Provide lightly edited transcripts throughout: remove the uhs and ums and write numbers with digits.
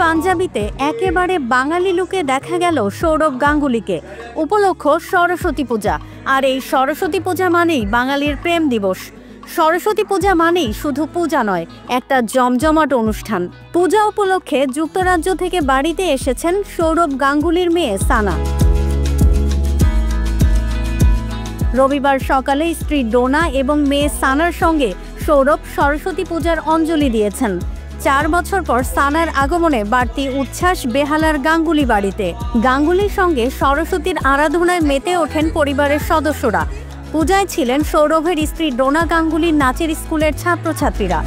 পাঞ্জাবিতে একেবারে বাঙালি লুকে দেখা গেল সৌরভ গাঙ্গুলিকে। উপলক্ষ সরস্বতী পূজা, আর এই সরস্বতী পূজা মানেই বাঙালির প্রেম দিবস। সরস্বতী পূজা মানেই শুধু পূজা নয়, একটা জমজমাট অনুষ্ঠান। পূজা উপলক্ষে যুক্তরাজ্য থেকে বাড়িতে এসেছেন সৌরভ গাঙ্গুলির মেয়ে সানা। রবিবার সকালে স্ত্রী ডোনা এবং মেয়ে সানার সঙ্গে সৌরভ সরস্বতী পূজার অঞ্জলি দিয়েছেন। 4 বছর পর সানার আগমনে বাড়তি উচ্ছ্বাস বেহালার গাঙ্গুলি বাড়িতে। গাঙ্গুলির সঙ্গে সরস্বতীর আরাধনায় মেতে ওঠেন পরিবারের সদস্যরা। পূজায় ছিলেন সৌরভের স্ত্রী ডোনা গাঙ্গুলির নাচের স্কুলের ছাত্রছাত্রীরা।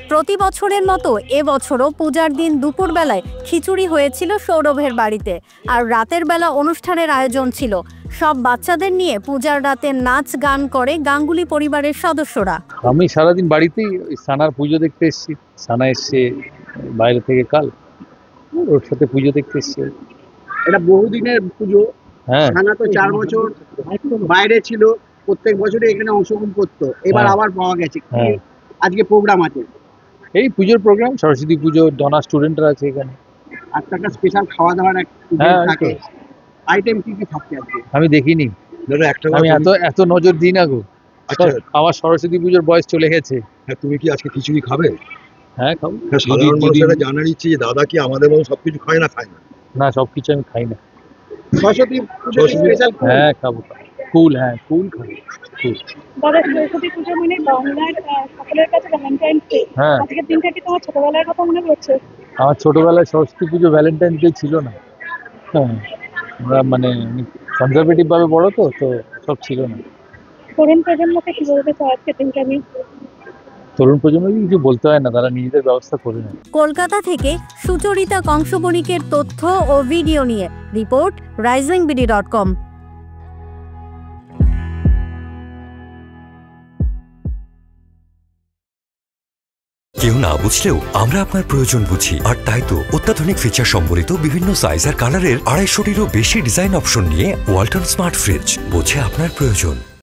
প্রতি বছরের মতো এবছরও পূজার দিন দুপুরবেলায় খিচুড়ি হয়েছিল সৌরভের বাড়িতে, আর রাতের বেলা অনুষ্ঠানের আয়োজন ছিল। সব বাচ্চাদের নিয়ে পূজার রাতে নাচ গান করে গাঙ্গুলি পরিবারের সদস্যরা। আমি সারাদিন বাড়িতেই সানার পুজো দেখতে এসেছি। সানা এসছে বাইরে থেকে কাল, ওর সাথে পুজো দেখতে এসছে। এটা বহুদিনের পুজো। হ্যাঁ, সানা তো 4 বছর বাইরে ছিল, প্রত্যেক বছরই এখানে অংশগ্রহণ করতো, এবার আবার পাওয়া গেছে। আজকে প্রোগ্রাম আছে, এই পুজোর প্রোগ্রাম, সরস্বতী পুজো, ডনা স্টুডেন্টরা আছে এখানে। আর একটা স্পেশাল খাওয়া দাওয়ার থাকে। আইটেম কি কি থাকছে আজকে? আমি দেখিনি, আমি এত নজর দিই না গো। আমার সরস্বতী পুজোর বয়স চলে গেছে। তুমি কি আজকে খিচুড়ি খাবে? হ্যাঁ, খাবো। সাধারণ মানুষেরা জানার ইচ্ছে যে দাদা কি আমাদের মতো সবকিছু খায় না? খায় না, না সবকিছু আমি খাই না। সরস্বতী স্পেশাল হ্যাঁ খাবো, কুল। হ্যাঁ কুল খাবো, কুল। দাদা, সরস্বতী পুজো মানে বাংলার সকলের কাছে ভ্যালেন্টাইন্স ডে। হ্যাঁ, আজকের দিনটা কি তোমার ছোটবেলার কথা মনে পড়ছে? আমার ছোটবেলায় সরস্বতী পুজো ভ্যালেন্টাইন্স ডে ছিল না। হ্যাঁ, আমরা মানে কনজারভেটিভ ভাবে বড় তো সব ছিল না। তরুণ প্রজন্মকে কি বলতে চাও আজকের দিনটা নিয়ে? তরুণ প্রজন্মকে কিছু বলতে হয় না, তারা নিজেদের ব্যবস্থা করে নেয়। কলকাতা থেকে সুচরিতা কংসবণিকের তথ্য ও ভিডিও নিয়ে রিপোর্ট risingBD.com। কেউ না বুঝলেও আমরা আপনার প্রয়োজন বুঝি, আর তাই তো অত্যাধুনিক ফিচার সম্বলিত বিভিন্ন সাইজ আর কালারের 250-টিরও বেশি ডিজাইন অপশন নিয়ে ওয়ালটন স্মার্ট ফ্রিজ বোঝে আপনার প্রয়োজন।